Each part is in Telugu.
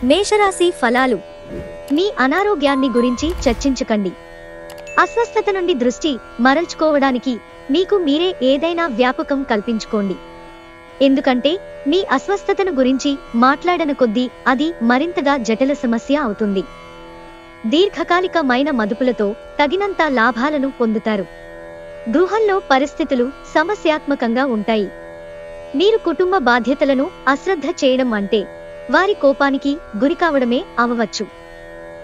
మేషరాశి ఫలాలు. మీ అనారోగ్యాన్ని గురించి చర్చించకండి. అస్వస్థత నుండి దృష్టి మరల్చుకోవడానికి మీకు మీరే ఏదైనా వ్యాపకం కల్పించుకోండి. ఎందుకంటే మీ అస్వస్థతను గురించి మాట్లాడన కొద్దీ అది మరింతగా జటిల సమస్య అవుతుంది. దీర్ఘకాలికమైన మదుపులతో తగినంత లాభాలను పొందుతారు. గృహంలో పరిస్థితులు సమస్యాత్మకంగా ఉంటాయి. మీరు కుటుంబ బాధ్యతలను అశ్రద్ధ చేయడం అంటే వారి కోపానికి గురికావడమే అవవచ్చు.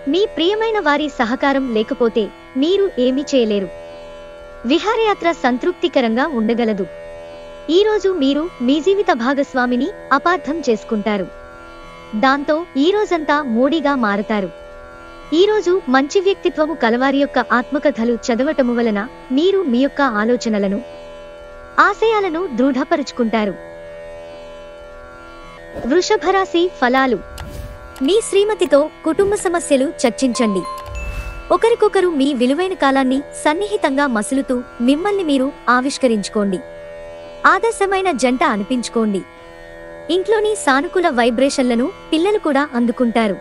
మీ ప్రియమైన వారి సహకారం లేకపోతే మీరు ఏమీ చేయలేరు. విహారయాత్ర సంతృప్తికరంగా ఉండగలదు. ఈరోజు మీరు మీ జీవిత భాగస్వామిని అపార్థం చేసుకుంటారు. దాంతో ఈ రోజంతా మూడీగా మారతారు. ఈరోజు మంచి వ్యక్తిత్వము కలవారి యొక్క ఆత్మకథలు చదవటము వలన మీరు మీ యొక్క ఆలోచనలను ఆశయాలను దృఢపరుచుకుంటారు. వృషభరాశి ఫలాలు. మీ శ్రీమతితో కుటుంబ సమస్యలు చర్చించండి. ఒకరికొకరు మీ విలువైన కాలాన్ని సన్నిహితంగా మసులుతూ మిమ్మల్ని మీరు ఆవిష్కరించుకోండి. ఆదర్శమైన జంట అనిపించుకోండి. ఇంట్లోని సానుకూల వైబ్రేషన్లను పిల్లలు కూడా అందుకుంటారు.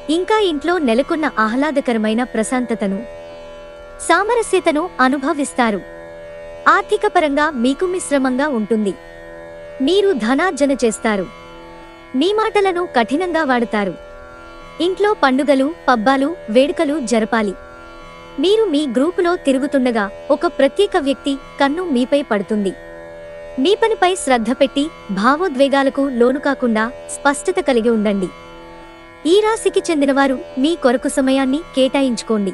ఇంకా ఇంట్లో నెలకొన్న ఆహ్లాదకరమైన ప్రశాంతతను సామరస్యతను అనుభవిస్తారు. ఆర్థికపరంగా మీకు మిశ్రమంగా ఉంటుంది. మీరు ధనార్జన చేస్తారు. మీ మాటలను కఠినంగా వాడతారు. ఇంట్లో పండుగలు పబ్బాలు వేడుకలు జరపాలి. మీరు మీ గ్రూపులో తిరుగుతుండగా ఒక ప్రత్యేక వ్యక్తి కన్ను మీపై పడుతుంది. మీ పనిపై శ్రద్ధ పెట్టి భావోద్వేగాలకు లోను కాకుండా స్పష్టత కలిగి ఉండండి. ఈ రాశికి చెందినవారు మీ కొరకు సమయాన్ని కేటాయించుకోండి.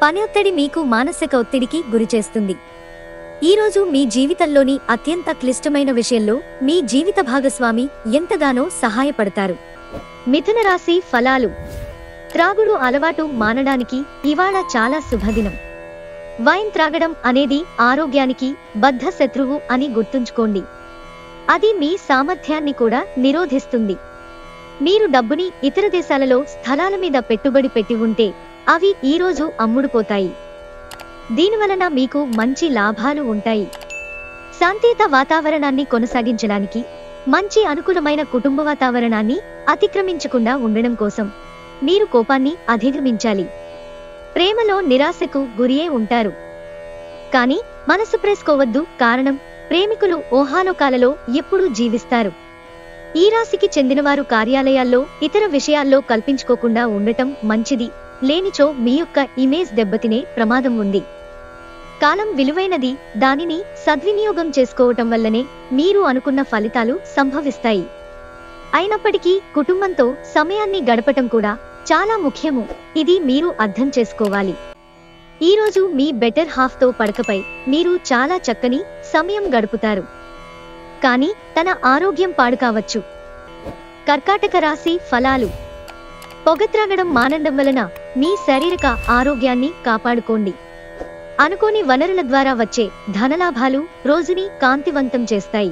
పని ఒత్తిడి మీకు మానసిక ఒత్తిడికి గురిచేస్తుంది. ఈరోజు మీ జీవితంలోని అత్యంత క్లిష్టమైన విషయంలో మీ జీవిత భాగస్వామి ఎంతగానో సహాయపడతారు. మిథున రాశి ఫలాలు. త్రాగుడు అలవాటు మానడానికి ఇవాళ చాలా శుభదినం. వైన్ త్రాగడం అనేది ఆరోగ్యానికి బద్ధ శత్రువు అని గుర్తుంచుకోండి. అది మీ సామర్థ్యాన్ని కూడా నిరోధిస్తుంది. మీరు డబ్బుని ఇతర దేశాలలో స్థలాల మీద పెట్టుబడి పెట్టి ఉంటే అవి ఈరోజు అమ్ముడుపోతాయి. దీనివలన మీకు మంచి లాభాలు ఉంటాయి. శాంతియుత వాతావరణాన్ని కొనసాగించడానికి మంచి అనుకూలమైన కుటుంబ వాతావరణాన్ని అతిక్రమించకుండా ఉండడం కోసం మీరు కోపాన్ని అధిగమించాలి. ప్రేమలో నిరాశకు గురియే ఉంటారు. కానీ మనసు ప్రేసుకోవద్దు. కారణం ప్రేమికులు ఊహాలోకాలలో ఎప్పుడూ జీవిస్తారు. ఈ రాశికి చెందినవారు కార్యాలయాల్లో ఇతర విషయాల్లో కల్పించుకోకుండా ఉండటం మంచిది. లేనిచో మీ యొక్క ఇమేజ్ దెబ్బతినే ప్రమాదం ఉంది. కాలం విలువైనది. దానిని సద్వినియోగం చేసుకోవటం వల్లనే మీరు అనుకున్న ఫలితాలు సంభవిస్తాయి. అయినప్పటికీ కుటుంబంతో సమయాన్ని గడపటం కూడా చాలా ముఖ్యము. ఇది మీరు అర్థం చేసుకోవాలి. ఈరోజు మీ బెటర్ హాఫ్తో పడకపై మీరు చాలా చక్కని సమయం గడుపుతారు. కానీ తన ఆరోగ్యం పాడు కావచ్చు. కర్కాటక రాశి ఫలాలు. పొగత్రాగడం మానండం వలన మీ శారీరక ఆరోగ్యాన్ని కాపాడుకోండి. అనుకోని వనరుల ద్వారా వచ్చే ధనలాభాలు రోజుని కాంతివంతం చేస్తాయి.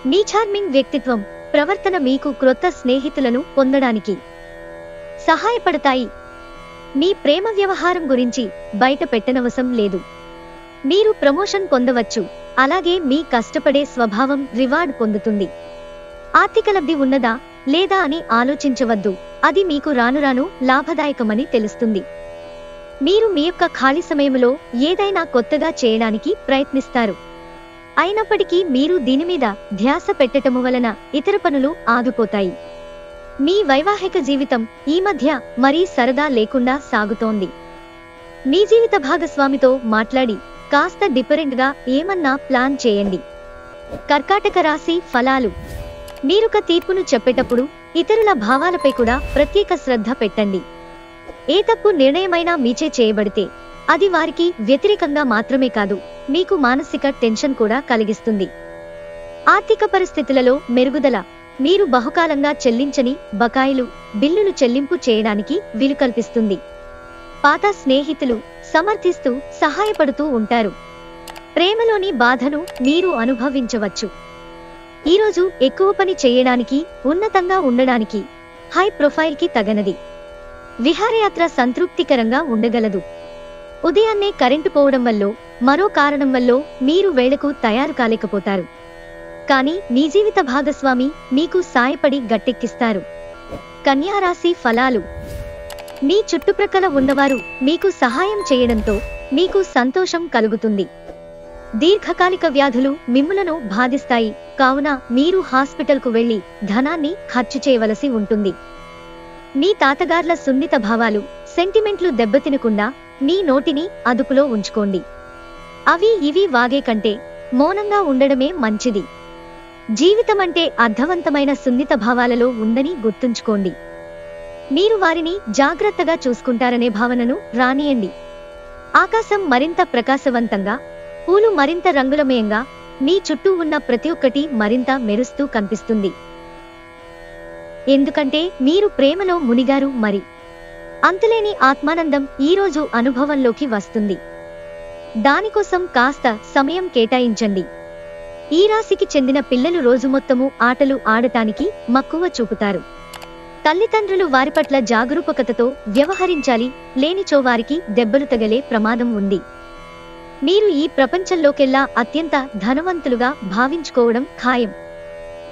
మీ చార్మింగ్ వ్యక్తిత్వం ప్రవర్తన మీకు క్రొత్త స్నేహితులను పొందడానికి సహాయపడతాయి. మీ ప్రేమ వ్యవహారం గురించి బయట పెట్టనవసరం లేదు. మీరు ప్రమోషన్ పొందవచ్చు. అలాగే మీ కష్టపడే స్వభావం రివార్డ్ పొందుతుంది. ఆర్థిక లబ్ధి ఉన్నదా లేదా అని ఆలోచించవద్దు. అది మీకు రానురాను లాభదాయకమని తెలుస్తుంది. మీరు మీ యొక్క ఖాళీ సమయంలో ఏదైనా కొత్తగా చేయడానికి ప్రయత్నిస్తారు. అయినప్పటికీ మీరు దీని మీద ధ్యాస పెట్టటము వలన ఇతర పనులు ఆగిపోతాయి. మీ వైవాహిక జీవితం ఈ మధ్య మరీ సరదా లేకుండా సాగుతోంది. మీ జీవిత భాగస్వామితో మాట్లాడి కాస్త డిఫరెంట్గా ఏమన్నా ప్లాన్ చేయండి. కర్కాటక రాశి ఫలాలు. మీరొక తీర్పును చెప్పేటప్పుడు ఇతరుల భావాలపై కూడా ప్రత్యేక శ్రద్ధ పెట్టండి. ఏ తప్పు నిర్ణయమైనా మీచే చేయబడితే అది వారికి వ్యతిరేకంగా మాత్రమే కాదు, మీకు మానసిక టెన్షన్ కూడా కలిగిస్తుంది. ఆర్థిక పరిస్థితులలో మెరుగుదల. మీరు బహుకాలంగా చెల్లించని బకాయిలు బిల్లులు చెల్లింపు చేయడానికి వీలు కల్పిస్తుంది. పాత స్నేహితులు సమర్థిస్తూ సహాయపడుతూ ఉంటారు. ప్రేమలోని బాధను మీరు అనుభవించవచ్చు. ఈరోజు ఎక్కువ పని చేయడానికి ఉన్నతంగా ఉండడానికి హై ప్రొఫైల్కి తగనది. విహారయాత్ర సంతృప్తికరంగా ఉండగలదు. ఉదయాన్నే కరెంటు పోవడం వల్లో మరో కారణం వల్లో మీరు వేళకు తయారు కాలేకపోతారు. కానీ మీ జీవిత భాగస్వామి మీకు సాయపడి గట్టెక్కిస్తారు. కన్యా రాశి ఫలాలు. మీ చుట్టుప్రక్కల ఉన్నవారు మీకు సహాయం చేయడంతో మీకు సంతోషం కలుగుతుంది. దీర్ఘకాలిక వ్యాధులు మిమ్ములను బాధిస్తాయి, కావున మీరు హాస్పిటల్కు వెళ్లి ధనాన్ని ఖర్చు చేయవలసి ఉంటుంది. మీ తాతగార్ల సున్నిత భావాలు, సెంటిమెంట్లు దెబ్బతినకుండా మీ నోటిని అదుపులో ఉంచుకోండి. అవి ఇవి వాగే కంటే మౌనంగా ఉండడమే మంచిది. జీవితమంటే అర్థవంతమైన సున్నిత భావాలలో ఉందని గుర్తుంచుకోండి. మీరు వారిని జాగ్రత్తగా చూసుకుంటారనే భావనను రానియండి. ఆకాశం మరింత ప్రకాశవంతంగా, పూలు మరింత రంగులమయంగా, మీ చుట్టూ ఉన్న ప్రతి ఒక్కటి మరింత మెరుస్తూ కనిపిస్తుంది. ఎందుకంటే మీరు ప్రేమలో మునిగారు. మరి అంతులేని ఆత్మానందం ఈరోజు అనుభవంలోకి వస్తుంది. దానికోసం కాస్త సమయం కేటాయించండి. ఈ రాశికి చెందిన పిల్లలు రోజు మొత్తము ఆటలు ఆడటానికి మక్కువ చూపుతారు. తల్లిదండ్రులు వారి పట్ల జాగరూకతతో వ్యవహరించాలి, లేనిచో వారికి దెబ్బలు తగలే ప్రమాదం ఉంది. మీరు ఈ ప్రపంచంలోకెల్లా అత్యంత ధనవంతులుగా భావించుకోవడం ఖాయం.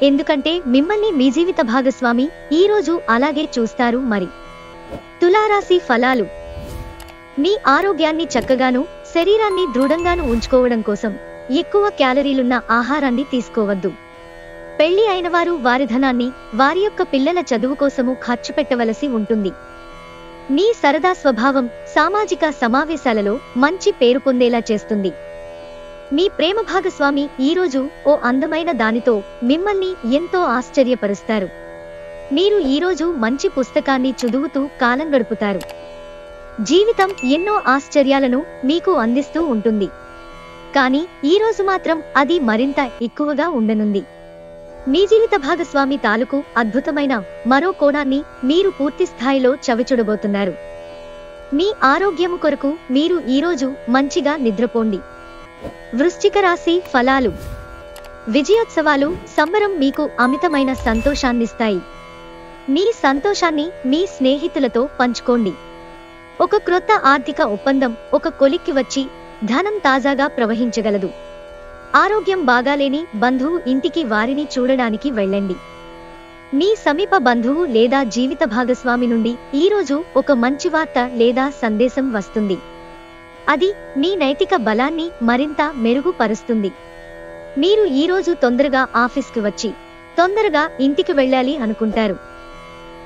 ఎందుకంటే మిమ్మల్ని మీ జీవిత భాగస్వామి ఈరోజు అలాగే చూస్తారు. మరి తులారాశి ఫలాలు. మీ ఆరోగ్యాన్ని చక్కగాను, శరీరాన్ని దృఢంగాను ఉంచుకోవడం కోసం ఎక్కువ క్యాలరీలున్న ఆహారాన్ని తీసుకోవద్దు. పెళ్లి అయినవారు వారి ధనాన్ని వారి యొక్క పిల్లల చదువు కోసము ఖర్చు పెట్టవలసి ఉంటుంది. మీ సరదా స్వభావం సామాజిక సమావేశాలలో మంచి పేరు పొందేలా చేస్తుంది. మీ ప్రేమ భాగస్వామి ఈరోజు ఓ అందమైన దానితో మిమ్మల్ని ఎంతో ఆశ్చర్యపరుస్తారు. మీరు ఈరోజు మంచి పుస్తకాన్ని చదువుతూ కాలం గడుపుతారు. జీవితం ఎన్నో ఆశ్చర్యాలను మీకు అందిస్తూ ఉంటుంది. కానీ ఈరోజు మాత్రం అది మరింత ఎక్కువగా ఉండనుంది. మీ జీవిత భాగస్వామి తాలూకు అద్భుతమైన మరో కోణాన్ని మీరు పూర్తి స్థాయిలో చవిచూడబోతున్నారు. మీ ఆరోగ్యము కొరకు మీరు ఈరోజు మంచిగా నిద్రపోండి. వృశ్చిక రాశి ఫలాలు. విజయోత్సవాలు, సంబరం మీకు అమితమైన సంతోషాన్నిస్తాయి. మీ సంతోషాన్ని మీ స్నేహితులతో పంచుకోండి. ఒక క్రొత్త ఆర్థిక ఒప్పందం ఒక కొలిక్కి వచ్చి ధనం తాజాగా ప్రవహించగలదు. ఆరోగ్యం బాగాలేని బంధువు ఇంటికి వారిని చూడడానికి వెళ్ళండి. మీ సమీప బంధువు లేదా జీవిత భాగస్వామి నుండి ఈరోజు ఒక మంచి వార్త లేదా సందేశం వస్తుంది. అది మీ నైతిక బలాన్ని మరింత మెరుగుపరుస్తుంది. మీరు ఈరోజు తొందరగా ఆఫీస్కి వచ్చి తొందరగా ఇంటికి వెళ్ళాలి అనుకుంటారు.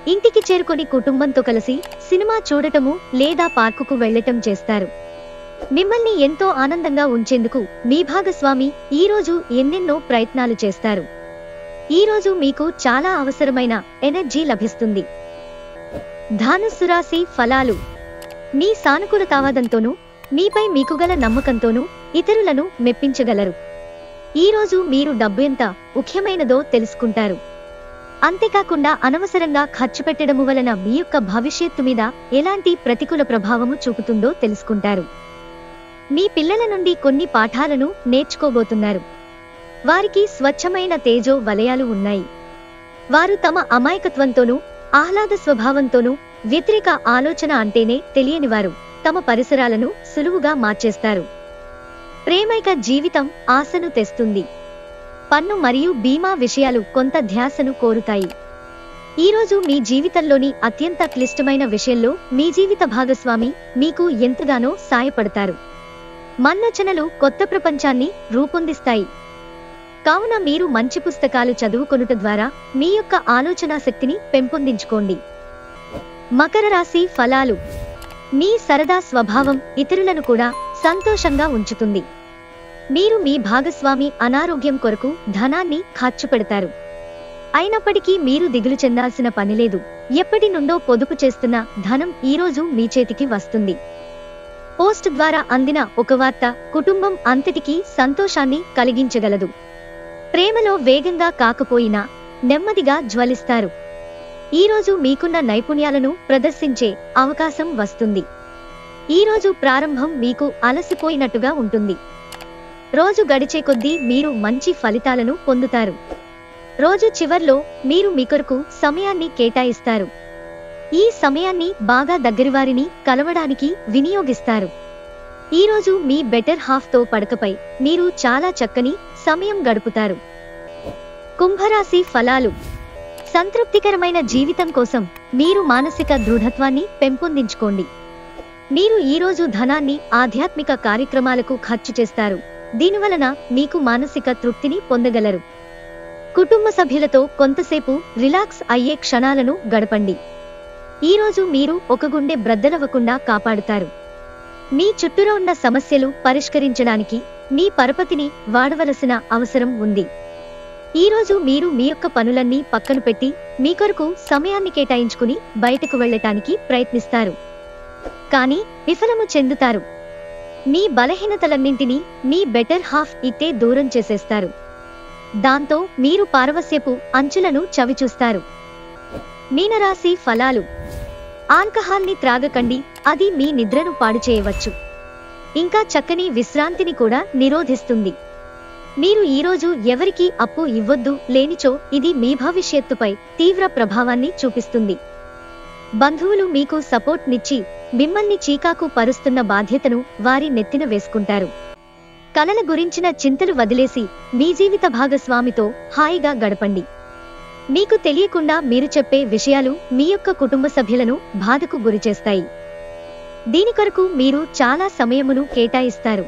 ఇంటికి చేరుకొని కుటుంబంతో కలిసి సినిమా చూడటము లేదా పార్కుకు వెళ్లటం చేస్తారు. మిమ్మల్ని ఎంతో ఆనందంగా ఉంచేందుకు మీ భాగస్వామి ఈరోజు ఎన్నెన్నో ప్రయత్నాలు చేస్తారు. ఈరోజు మీకు చాలా అవసరమైన ఎనర్జీ లభిస్తుంది. ధనుస్సు రాశి ఫలాలు. మీ సానుకూలతావాదంతోనూ మీపై మీకుగల నమ్మకంతోనూ ఇతరులను మెప్పించగలరు. ఈరోజు మీరు డబ్బు ఎంత ముఖ్యమైనదో తెలుసుకుంటారు. అంతేకాకుండా అనవసరంగా ఖర్చు పెట్టడము వలన మీ యొక్క భవిష్యత్తు మీద ఎలాంటి ప్రతికూల ప్రభావము చూపుతుందో తెలుసుకుంటారు. మీ పిల్లల నుండి కొన్ని పాఠాలను నేర్చుకోబోతున్నారు. వారికి స్వచ్ఛమైన తేజో వలయాలు ఉన్నాయి. వారు తమ అమాయకత్వంతోనూ ఆహ్లాద స్వభావంతోనూ వ్యతిరేక ఆలోచన అంటేనే తెలియనివారు తమ పరిసరాలను సులువుగా మార్చేస్తారు. ప్రేమైక జీవితం ఆశను తెస్తుంది. పన్ను మరియు బీమా విషయాలు కొంత ధ్యాసను కోరుతాయి. ఈరోజు మీ జీవితంలోని అత్యంత క్లిష్టమైన విషయంలో మీ జీవిత భాగస్వామి మీకు ఎంతగానో సాయపడతారు. మన్నచనలు కొత్త ప్రపంచాన్ని రూపొందిస్తాయి. కావున మీరు మంచి పుస్తకాలు చదువుకొనుట ద్వారా మీ యొక్క ఆలోచనా శక్తిని పెంపొందించుకోండి. మకర రాశి ఫలాలు. మీ సరదా స్వభావం ఇతరులను కూడా సంతోషంగా ఉంచుతుంది. మీరు మీ భాగస్వామి అనారోగ్యం కొరకు ధనాన్ని ఖర్చు పెడతారు. అయినప్పటికీ మీరు దిగులు చెందాల్సిన పనిలేదు. ఎప్పటి నుండో పొదుపు చేస్తున్న ధనం ఈరోజు మీ చేతికి వస్తుంది. పోస్ట్ ద్వారా అందిన ఒక వార్త కుటుంబం అంతటికీ సంతోషాన్ని కలిగించగలదు. ప్రేమలో వేగంగా కాకపోయినా నెమ్మదిగా జ్వలిస్తారు. ఈరోజు మీకున్న నైపుణ్యాలను ప్రదర్శించే అవకాశం వస్తుంది. ఈరోజు ప్రారంభం మీకు అలసిపోయినట్టుగా ఉంటుంది. రోజు గడిచే కొద్దీ మీరు మంచి ఫలితాలను పొందుతారు. రోజు చివర్లో మీరు మీ కొరకు సమయాన్ని కేటాయిస్తారు. ఈ సమయాన్ని బాగా దగ్గరివారిని కలవడానికి వినియోగిస్తారు. ఈరోజు మీ బెటర్ హాఫ్తో పడకపై మీరు చాలా చక్కని సమయం గడుపుతారు. కుంభరాశి ఫలాలు. సంతృప్తికరమైన జీవితం కోసం మీరు మానసిక దృఢత్వాన్ని పెంపొందించుకోండి. మీరు ఈరోజు ధనాన్ని ఆధ్యాత్మిక కార్యక్రమాలకు ఖర్చు చేస్తారు. దీనివలన మీకు మానసిక తృప్తిని పొందగలరు. కుటుంబ సభ్యులతో కొంతసేపు రిలాక్స్ అయ్యే క్షణాలను గడపండి. ఈరోజు మీరు ఒక గుండె బ్రద్దలవ్వకుండా కాపాడుతారు. మీ చుట్టూరా ఉన్న సమస్యలు పరిష్కరించడానికి మీ పరపతిని వాడవలసిన అవసరం ఉంది. ఈరోజు మీరు మీ యొక్క పనులన్నీ పక్కన పెట్టి మీ కొరకు సమయాన్ని కేటాయించుకుని బయటకు వెళ్ళటానికి ప్రయత్నిస్తారు. కానీ విఫలము చెందుతారు. మీ బలహీనతలన్నింటినీ మీ బెటర్ హాఫ్ ఇట్టే దూరం చేసేస్తారు. దాంతో మీరు పారవస్యపు అంచులను చవిచూస్తారు. మీనరాశి ఫలాలు. ఆల్కహాల్ని త్రాగకండి, అది మీ నిద్రను పాడు చేయవచ్చు. ఇంకా చక్కని విశ్రాంతిని కూడా నిరోధిస్తుంది. మీరు ఈరోజు ఎవరికీ అప్పు ఇవ్వొద్దు, లేనిచో ఇది మీ భవిష్యత్తుపై తీవ్ర ప్రభావాన్ని చూపిస్తుంది. బంధువులు మీకు సపోర్ట్ నిచ్చి మిమ్మల్ని చీకాకు పరుస్తున్న బాధ్యతను వారి నెత్తిన వేసుకుంటారు. కలల గురించిన చింతలు వదిలేసి మీ జీవిత భాగస్వామితో హాయిగా గడపండి. మీకు తెలియకుండా మీరు చెప్పే విషయాలు మీ యొక్క కుటుంబ సభ్యులను బాధకు గురిచేస్తాయి. దీని కొరకు మీరు చాలా సమయమును కేటాయిస్తారు.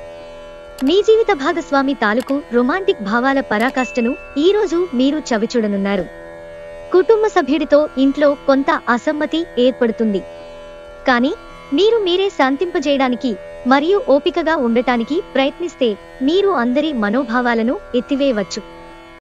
మీ జీవిత భాగస్వామి తాలూకు రొమాంటిక్ భావాల పరాకాష్ఠను ఈరోజు మీరు చవిచూడనున్నారు. కుటుంబ సభ్యుడితో ఇంట్లో కొంత అసమ్మతి ఏర్పడుతుంది. కానీ మీరు మీరే శాంతింపజేయడానికి మరియు ఓపికగా ఉండటానికి ప్రయత్నిస్తే మీరు అందరి మనోభావాలను ఎత్తివేయవచ్చు.